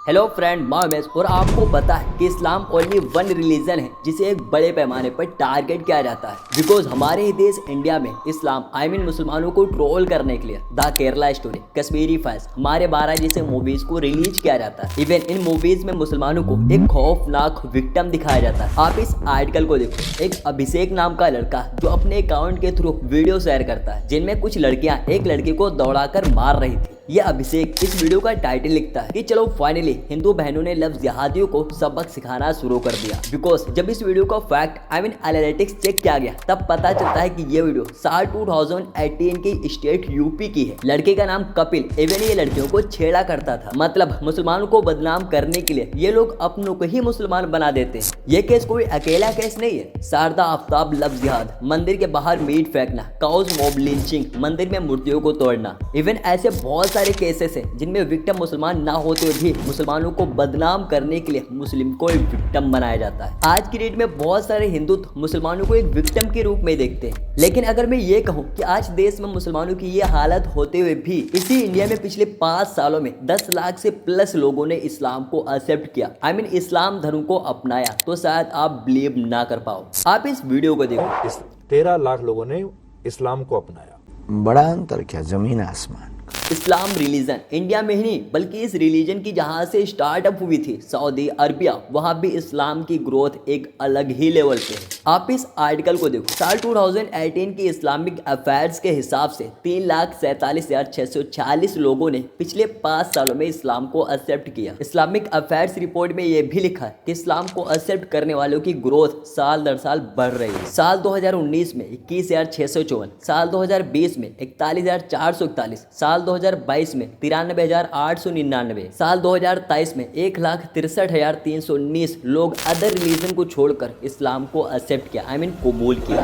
Hello friend, मैं उमेश और आपको पता है कि इस्लाम ओनली वन रिलीजन है जिसे एक बड़े पैमाने पर टारगेट किया जाता है। बिकॉज हमारे ही देश इंडिया में इस्लाम मुसलमानों को ट्रोल करने के लिए the Kerala story, Kashmiri files, हमारे 12 जैसे मूवीज को रिलीज किया जाता है। इवन इन मूवीज में मुसलमानों को एक खौफनाक विक्टिम दिखाया जाता है। आप इस आर्टिकल को देखो, एक अभिषेक नाम का लड़का जो अपने अकाउंट के थ्रू वीडियो शेयर करता है जिनमें कुछ लड़कियां एक लड़के को दौड़ाकर मार रही थी। ये अभिषेक इस वीडियो का टाइटल लिखता है कि चलो फाइनली हिंदू बहनों ने लफ्ज जिहादियों को सबक सिखाना शुरू कर दिया। बिकॉज जब इस वीडियो का फैक्ट एनालिटिक्स चेक किया गया तब पता चलता है कि ये वीडियो साल 2018 की स्टेट यूपी की है। लड़के का नाम कपिल एवं ये लड़कियों को छेड़ा करता था। मतलब मुसलमानों को बदनाम करने के लिए ये लोग अपनों को ही मुसलमान बना देते हैं। ये केस कोई अकेला केस नहीं है। शारदा आफ्ताब लफ्ज जिहाद, मंदिर के बाहर मीट फेंकना, काउज मॉब लिंचिंग, मंदिर में मूर्तियों को तोड़ना, इवन ऐसे बहुत सारे केसेस हैं जिनमें विक्टिम मुसलमान ना होते हुए भी मुसलमानों को बदनाम करने के लिए मुस्लिम को एक विक्टिम बनाया जाता है। आज की डेट में बहुत सारे हिंदू मुसलमानों को एक विक्टिम के रूप में देखते हैं। लेकिन अगर मैं ये कहूँ कि आज देश में मुसलमानों की ये हालत होते हुए भी इसी इंडिया में पिछले 5 सालों में 10 लाख से प्लस लोगों ने इस्लाम को एक्सेप्ट किया, इस्लाम धर्म को अपनाया, तो शायद आप बिलीव ना कर पाओ। आप इस वीडियो को देखो। 13 लाख लोगों ने इस्लाम को अपनाया। बड़ा अंतर क्या, जमीन आसमान। इस्लाम रिलीजन इंडिया में ही नहीं बल्कि इस रिलीजन की जहां से स्टार्टअप हुई थी सऊदी अरबिया, वहां भी इस्लाम की ग्रोथ एक अलग ही लेवल पे है। आप इस आर्टिकल को देखो। साल 2018 की इस्लामिक अफेयर्स के हिसाब से 3,47,646 लोगों ने पिछले 5 सालों में इस्लाम को एक्सेप्ट किया। इस्लामिक अफेयर्स रिपोर्ट में यह भी लिखा है कि इस्लाम को एक्सेप्ट करने वालों की ग्रोथ साल दर साल बढ़ रही है। साल 2019 में 21,654, साल 2020 में 41,441, साल 2022 में 93,899, साल 2023 में 1,63,319 लोग अदर रिलीजन को छोड़कर इस्लाम को एक्सेप्ट किया, कबूल किया।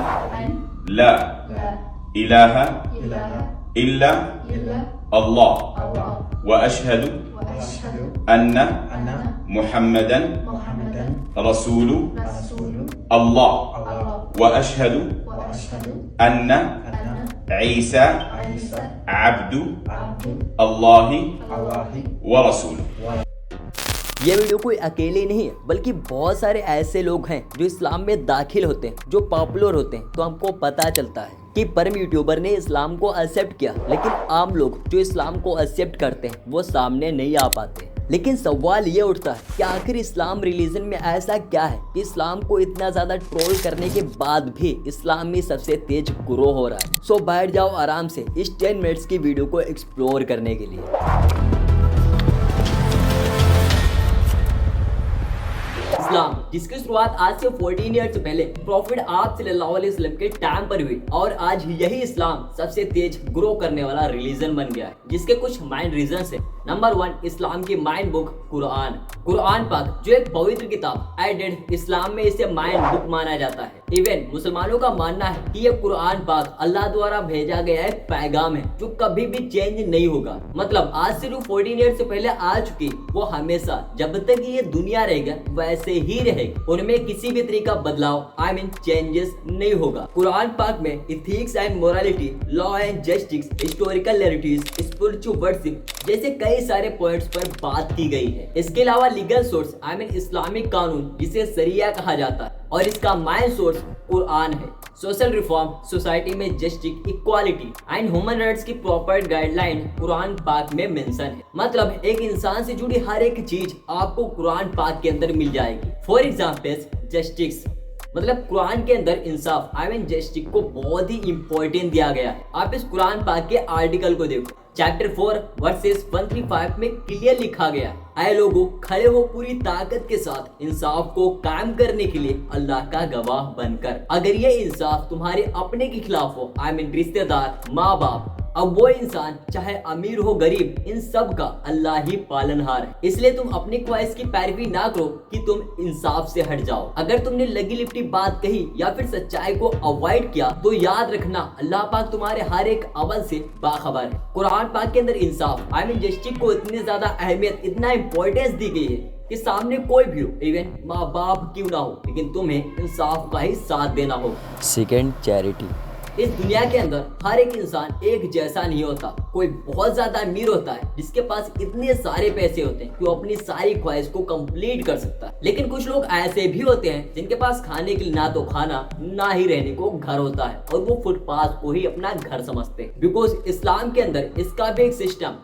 ला इलाहा इल्ला अल्लाह व अशहदु अन्ना मुहम्मदन रसूलु अल्लाह व अशहदु अन्ना ईसा अब्दु अल्लाहि व रसूलु। ये वीडियो कोई अकेले नहीं है बल्कि बहुत सारे ऐसे लोग हैं जो इस्लाम में दाखिल होते हैं, जो पॉपुलर होते हैं, तो हमको पता चलता है कि परम यूट्यूबर ने इस्लाम को एक्सेप्ट किया। लेकिन आम लोग जो इस्लाम को एक्सेप्ट करते हैं वो सामने नहीं आ पाते। लेकिन सवाल ये उठता है कि आखिर इस्लाम रिलीजन में ऐसा क्या है कि इस्लाम को इतना ज्यादा ट्रोल करने के बाद भी इस्लाम में सबसे तेज ग्रो हो रहा है। सो बैठ जाओ आराम से इस 10 मिनट्स की वीडियो को एक्सप्लोर करने के लिए। इस्लाम जिसकी शुरुआत आज से 14 ईयर्स पहले प्रॉफिट आप सल्लल्लाहु अलैहि वसल्लम के टाइम पर हुई और आज यही इस्लाम सबसे तेज ग्रो करने वाला रिलीजन बन गया है, जिसके कुछ मेन रीजंस है। नंबर 1, इस्लाम की माइन बुक कुरान पाक, जो एक पवित्र किताब एडेड इस्लाम में इसे माइन बुक माना जाता है। इवन मुसलमानों का मानना है कि ये कुरान पाक अल्लाह द्वारा भेजा गया एक पैगाम है जो कभी भी चेंज नहीं होगा। मतलब आज से जो 14 ईयर से पहले आ चुकी वो हमेशा जब तक ये दुनिया रहेगा वैसे ही रहेगी। उनमें किसी भी तरीके का बदलाव चेंजेस नहीं होगा। कुरान पाक में ethics and morality, law and justice, historical narratives, spiritual worship जैसे कई सारे पॉइंट्स पर बात की गई है। इसके अलावा लीगल सोर्स इस्लामिक कानून जिसे शरिया कहा जाता है और इसका मेन सोर्स कुरान है। सोशल रिफॉर्म, सोसाइटी में justice, equality and human rights की प्रॉपर गाइडलाइन कुरान पाक में मेंशन है। मतलब एक इंसान से जुड़ी हर एक चीज आपको कुरान पाक के अंदर मिल जाएगी। फॉर एग्जाम्पल जस्टिस, मतलब कुरान के अंदर इंसाफ जस्टिस को बहुत ही इंपॉर्टेंट दिया गया है। आप इस कुरान पाक के आर्टिकल को देखो। चैप्टर 4 वर्सेस 135 में क्लियर लिखा गया है, आए लोगों खड़े हो पूरी ताकत के साथ इंसाफ को कायम करने के लिए अल्लाह का गवाह बनकर। अगर ये इंसाफ तुम्हारे अपने के खिलाफ हो, रिश्तेदार, माँ बाप, अब वो इंसान चाहे अमीर हो गरीब, इन सब का अल्लाह ही पालनहार है। इसलिए तुम अपनी ख्वाहिश की पैरवी ना करो कि तुम इंसाफ से हट जाओ। अगर तुमने लगी लिपटी बात कही या फिर सच्चाई को अवॉइड किया तो याद रखना अल्लाह पाक तुम्हारे हर एक अमल से बाखबर है। कुरान पाक के अंदर इंसाफ जस्टिस को इतनी ज्यादा अहमियत, इतना इंपॉर्टेंस दी गई है कि सामने कोई भी हो, इवन माँ बाप क्यों ना हो, लेकिन तुम्हें इंसाफ का ही साथ देना होगा। Second, charity. इस दुनिया के अंदर हर एक इंसान एक जैसा नहीं होता। कोई बहुत ज्यादा अमीर होता है जिसके पास इतने सारे पैसे होते हैं कि वो अपनी सारी ख्वाहिश को कंप्लीट कर सकता है, लेकिन कुछ लोग ऐसे भी होते हैं जिनके पास खाने के लिए ना तो खाना ना ही रहने को घर होता है और वो फुटपाथ को ही अपना घर समझते हैं। बिकॉज इस्लाम के अंदर इसका भी एक सिस्टम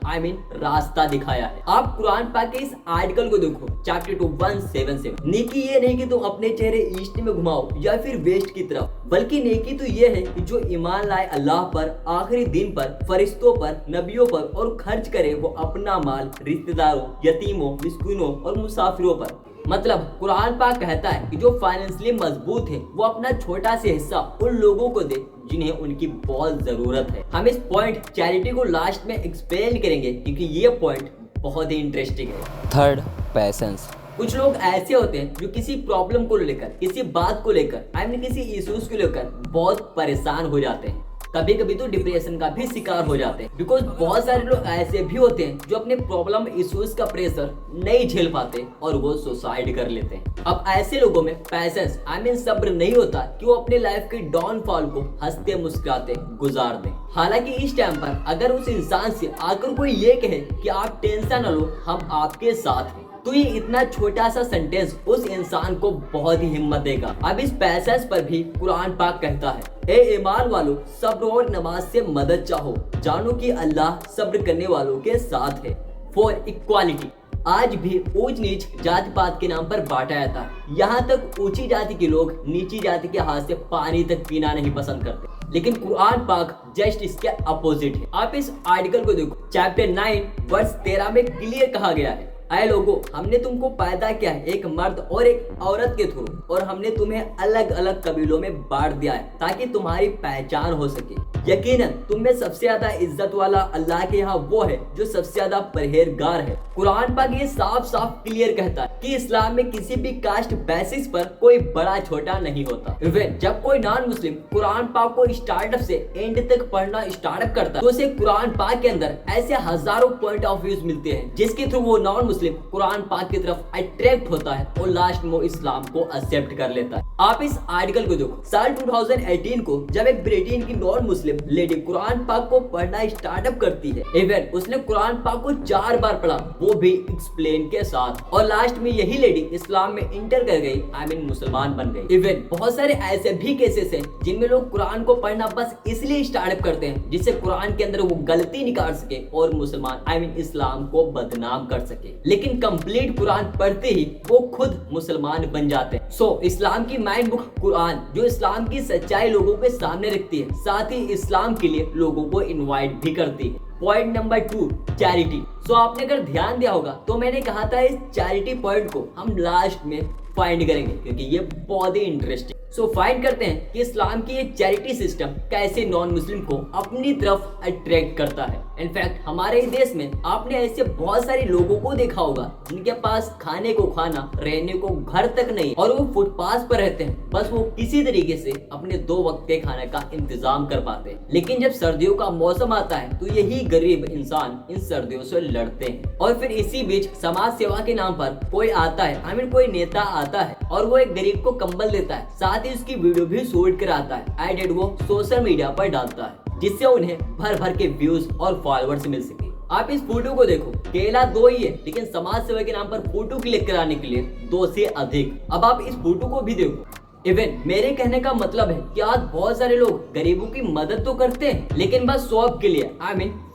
रास्ता दिखाया है। आप कुरान पाक के इस आर्टिकल को देखो, चैप्टर 2 177। नेकी ये नहीं कि तुम अपने चेहरे ईस्ट में घुमाओ या फिर वेस्ट की तरफ, बल्कि नेकी तो ये है कि जो ईमान लाए अल्लाह पर, आखिरी दिन पर, फरिश्तों पर, नबियों पर और खर्च करे वो अपना माल रिश्तेदारों, यतीमों, मिस्कीनों और मुसाफिरों पर। मतलब कुरान पाक कहता है कि जो फाइनेंशियली मजबूत है वो अपना छोटा सा हिस्सा उन लोगों को दे जिन्हें उनकी बहुत जरूरत है। हम इस पॉइंट चैरिटी को लास्ट में एक्सप्लेन करेंगे क्योंकि ये पॉइंट बहुत ही इंटरेस्टिंग है। Third, patience. कुछ लोग ऐसे होते हैं जो किसी प्रॉब्लम को लेकर, किसी बात को लेकर, किसी इश्यूज को लेकर बहुत परेशान हो जाते हैं। कभी कभी तो डिप्रेशन का भी शिकार हो जाते हैं। बिकॉज बहुत सारे लोग ऐसे भी होते हैं जो अपने प्रॉब्लम इश्यूज का प्रेशर नहीं झेल पाते और वो सुसाइड कर लेते हैं। अब ऐसे लोगों में पैसेंस सब्र नहीं होता कि वो अपने लाइफ के डाउनफॉल को हंसते मुस्कुराते गुजार दें। हालांकि इस टाइम पर अगर उस इंसान से आकर कोई ये कहे कि आप टेंशन न लो, हम आपके साथ हैं, तो ये इतना छोटा सा सेंटेंस उस इंसान को बहुत ही हिम्मत देगा। अब इस पैसेंस पर भी कुरान पाक कहता है, ए ईमान वालों, सब्र और नमाज से मदद चाहो, जानो कि अल्लाह सब्र करने वालों के साथ है। For equality. आज भी ऊंच नीच जाति पात के नाम पर बांटा जाता है। यहाँ तक ऊंची जाति के लोग नीची जाति के हाथ से पानी तक पीना नहीं पसंद करते, लेकिन कुरान पाक जस्ट इसके अपोजिट है। आप इस आर्टिकल को देखो, चैप्टर 9 वर्स 13 में क्लियर कहा गया है, आए लोगों, हमने तुमको पैदा किया है एक मर्द और एक औरत के थ्रू, और हमने तुम्हें अलग अलग कबीलों में बांट दिया है ताकि तुम्हारी पहचान हो सके। यकीनन तुम में सबसे ज्यादा इज्जत वाला अल्लाह के यहाँ वो है जो सबसे ज्यादा परहेजगार है। कुरान पाक ये साफ साफ क्लियर कहता है कि इस्लाम में किसी भी कास्ट बेसिस पर कोई बड़ा छोटा नहीं होता। इवन जब कोई नॉन मुस्लिम कुरान पाक को स्टार्टअप से एंड तक पढ़ना स्टार्टअप करता है तो उसे कुरान पाक के अंदर ऐसे हजारों पॉइंट ऑफ व्यू मिलते हैं जिसके थ्रू वो नॉन मुस्लिम कुरान पाक की तरफ अट्रैक्ट होता है और लास्ट में इस्लाम को एक्सेप्ट कर लेता है। आप इस आर्टिकल को देखो, साल 2018 को जब एक ब्रिटेन की नॉन मुस्लिम लेडी कुरान पाक को पढ़ना स्टार्टअप करती है, इवन उसने कुरान पाक को 4 बार पढ़ा, वो भी एक्सप्लेन के साथ, और लास्ट में यही लेडी इस्लाम में इंटर कर गई, मुसलमान बन गई। इवन बहुत सारे ऐसे भी केसेस हैं जिनमें लोग कुरान को पढ़ना बस इसलिए स्टार्टअप करते हैं जिससे कुरान के अंदर वो गलती निकाल सके और मुसलमान इस्लाम को बदनाम कर सके, लेकिन कंप्लीट कुरान पढ़ते ही वो खुद मुसलमान बन जाते हैं। सो इस्लाम की माइंड बुक कुरान जो इस्लाम की सच्चाई लोगों के सामने रखती है, साथ ही इस्लाम के लिए लोगों को इनवाइट भी करती है। Point number 2, charity. सो आपने अगर ध्यान दिया होगा तो मैंने कहा था इस चैरिटी पॉइंट को हम लास्ट में फाइंड करेंगे क्योंकि ये बहुत ही इंटरेस्टिंग। सो फाइंड करते हैं कि इस्लाम की ये चैरिटी सिस्टम कैसे नॉन मुस्लिम को अपनी तरफ अट्रैक्ट करता है। इनफैक्ट हमारे देश में आपने ऐसे बहुत सारे लोगों को देखा होगा जिनके पास खाने को खाना, रहने को घर तक नहीं और वो फुटपाथ पर रहते हैं, बस वो किसी तरीके से अपने 2 वक्त के खाने का इंतजाम कर पाते हैं। लेकिन जब सर्दियों का मौसम आता है तो यही गरीब इंसान इन सर्दियों से लड़ते हैं और फिर इसी बीच समाज सेवा के नाम पर कोई आता है, कोई नेता आता है और वो एक गरीब को कंबल देता है, साथ ही उसकी वीडियो भी शूट कराता है, एडिट वो सोशल मीडिया पर डालता है जिससे उन्हें भर भर के व्यूज और फॉलोअर्स मिल सके। आप इस फोटो को देखो, केला 2 ही है लेकिन समाज सेवा के नाम पर फोटो क्लिक कराने के लिए 2 से अधिक। अब आप इस फोटो को भी देखो। इवन मेरे कहने का मतलब है कि आज बहुत सारे लोग गरीबों की मदद तो करते हैं लेकिन बस शौक के लिए,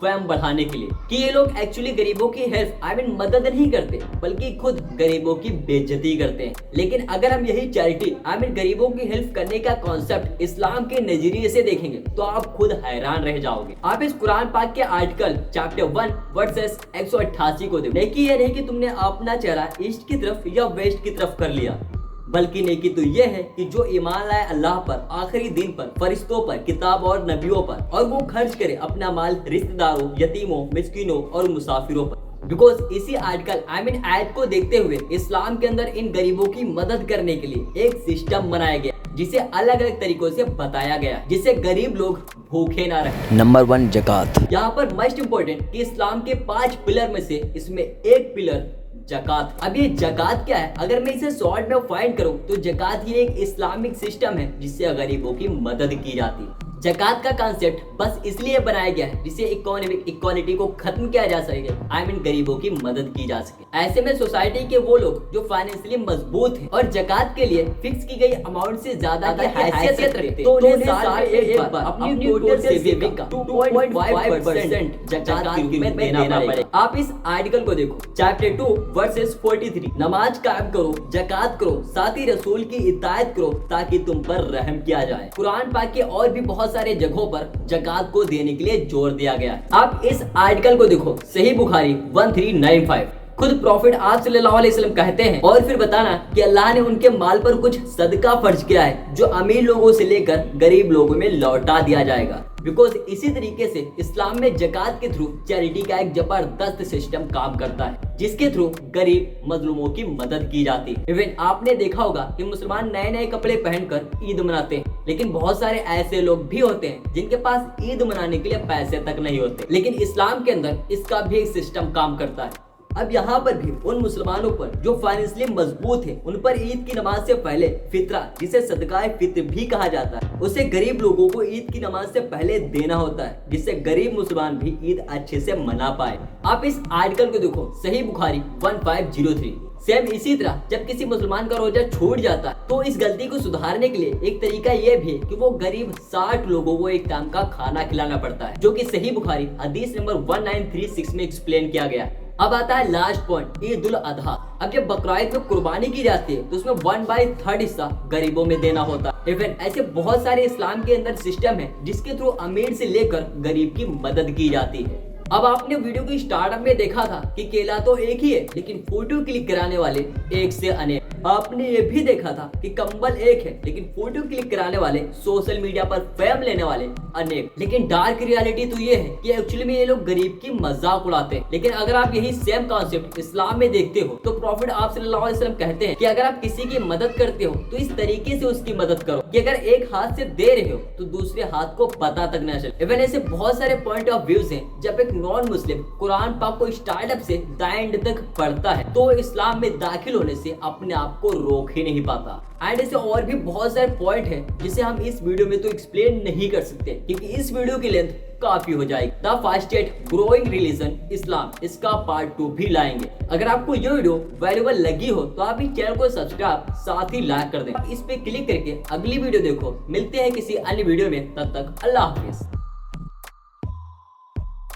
फेम बढ़ाने के लिए, कि ये लोग एक्चुअली गरीबों की हेल्प मदद नहीं करते बल्कि खुद गरीबों की बेइज्जती करते हैं। लेकिन अगर हम यही चैरिटी गरीबों की हेल्प करने का कॉन्सेप्ट इस्लाम के नजरिए से देखेंगे तो आप खुद हैरान रह जाओगे। आप इस कुरान पाक के आर्टिकल चैप्टर 1 वर्सेस 188 को देखो। नेकी ये नहीं कि तुमने अपना चेहरा ईस्ट की तरफ या वेस्ट की तरफ कर लिया, बल्कि नेकी तो यह है कि जो ईमान लाए अल्लाह पर, आखिरी दिन पर, फरिश्तों पर, किताब और नबियों पर, और वो खर्च करे अपना माल रिश्तेदारों, यतीमों, मिस्कीनों और मुसाफिरों पर। बिकॉज इसी आर्टिकल आयत को देखते हुए इस्लाम के अंदर इन गरीबों की मदद करने के लिए एक सिस्टम बनाया गया जिसे अलग अलग तरीकों से बताया गया जिससे गरीब लोग भूखे ना रहे। नंबर 1, ज़कात। यहाँ पर मोस्ट इम्पोर्टेंट कि इस्लाम के 5 पिलर में से इसमें एक पिलर ज़कात। अब ये ज़कात क्या है? अगर मैं इसे शॉर्ट में फाइंड करूं तो ज़कात ये एक इस्लामिक सिस्टम है जिससे गरीबों की मदद की जाती है। जकात का कॉन्सेप्ट बस इसलिए बनाया गया है जिससे इकोनॉमिक इक्वालिटी को खत्म किया जा सके, आई मीन गरीबों की मदद की जा सके। ऐसे में सोसाइटी के वो लोग जो फाइनेंशियली मजबूत हैं और जकात के लिए फिक्स की गई अमाउंट से ज्यादा की हैसियत रखते तो उन्हें साल में एक बार अपनी टोटल सेविंग का 2.5% जकात के रूप में देना पड़ेगा। आप इस आर्टिकल को देखो, चैप्टर 2 वर्सेस 43। नमाज कायम करो, जकात करो, साथ ही रसूल की इतायत करो ताकि तुम पर रहम किया जाए। कुरान पाक के और भी बहुत सारे जगहों पर जकात को देने के लिए जोर दिया गया है। आप इस आर्टिकल को देखो, सही बुखारी 1395। खुद प्रॉफिट आप सल्लल्लाहु अलैहि वसल्लम कहते हैं और फिर बताना कि अल्लाह ने उनके माल पर कुछ सदका फर्ज किया है जो अमीर लोगों से लेकर गरीब लोगों में लौटा दिया जाएगा। बिकॉज इसी तरीके से इस्लाम में जकात के थ्रू चैरिटी का एक जबरदस्त सिस्टम काम करता है जिसके थ्रू गरीब मजलूमों की मदद की जाती है। इवन आपने देखा होगा कि मुसलमान नए नए कपड़े पहनकर ईद मनाते हैं, लेकिन बहुत सारे ऐसे लोग भी होते हैं जिनके पास ईद मनाने के लिए पैसे तक नहीं होते, लेकिन इस्लाम के अंदर इसका भी एक सिस्टम काम करता है। अब यहाँ पर भी उन मुसलमानों पर जो फाइनेंशियली मजबूत है उन पर ईद की नमाज से पहले फित्रा, जिसे सदकाए फित्र भी कहा जाता है, उसे गरीब लोगों को ईद की नमाज से पहले देना होता है जिससे गरीब मुसलमान भी ईद अच्छे से मना पाए। आप इस आर्टिकल को देखो, सही बुखारी 1503। सेम इसी तरह जब किसी मुसलमान का रोजा छूट जाता है तो इस गलती को सुधारने के लिए एक तरीका ये भी है कि वो गरीब 60 लोगों को एक टाइम का खाना खिलाना पड़ता है, जो कि सही बुखारी हदीस नंबर 1936 में एक्सप्लेन किया गया। अब आता है लास्ट पॉइंट, ईद उल अधा। अब जब बकरीद में कुर्बानी की जाती है तो उसमें 1/3 हिस्सा गरीबों में देना होता है। इवन ऐसे बहुत सारे इस्लाम के अंदर सिस्टम है जिसके थ्रू अमीर से लेकर गरीब की मदद की जाती है। अब आपने वीडियो की स्टार्टअप में देखा था कि केला तो एक ही है लेकिन फोटो क्लिक कराने वाले एक से अनेक। आपने ये भी देखा था कि कंबल एक है लेकिन फोटो क्लिक कराने वाले, सोशल मीडिया पर फेम लेने वाले अनेक। लेकिन डार्क रियलिटी तो ये है कि एक्चुअली में ये लोग गरीब की मजाक उड़ाते हैं। लेकिन अगर आप यही सेम कॉन्सेप्ट इस्लाम में देखते हो तो प्रॉफिट आप सल्लल्लाहु अलैहि वसल्लम कहते हैं कि अगर आप किसी की मदद करते हो तो इस तरीके से उसकी मदद करो कि अगर एक हाथ से दे रहे हो तो दूसरे हाथ को पता तक न चले। इवन ऐसे बहुत सारे पॉइंट ऑफ व्यूज हैं जब एक नॉन मुस्लिम कुरान पाक को स्टार्टअप से एंड तक पढ़ता है तो इस्लाम में दाखिल होने से अपने आप को रोक ही नहीं पाता। एंड ऐसे और भी बहुत सारे पॉइंट हैं जिसे हम इस वीडियो में तो एक्सप्लेन नहीं कर सकते क्योंकि इस वीडियो की लेंथ काफी हो जाएगी। द फास्टेस्ट ग्रोइंग रिलीजन इस्लाम, इसका पार्ट 2 भी लाएंगे। अगर आपको ये वीडियो वैल्यूएबल लगी हो तो आप इस चैनल को सब्सक्राइब साथ ही लाइक कर दें। इस पे क्लिक करके अगली वीडियो देखो। मिलते हैं किसी अन्य वीडियो में, तब तक अल्लाह हाफिज।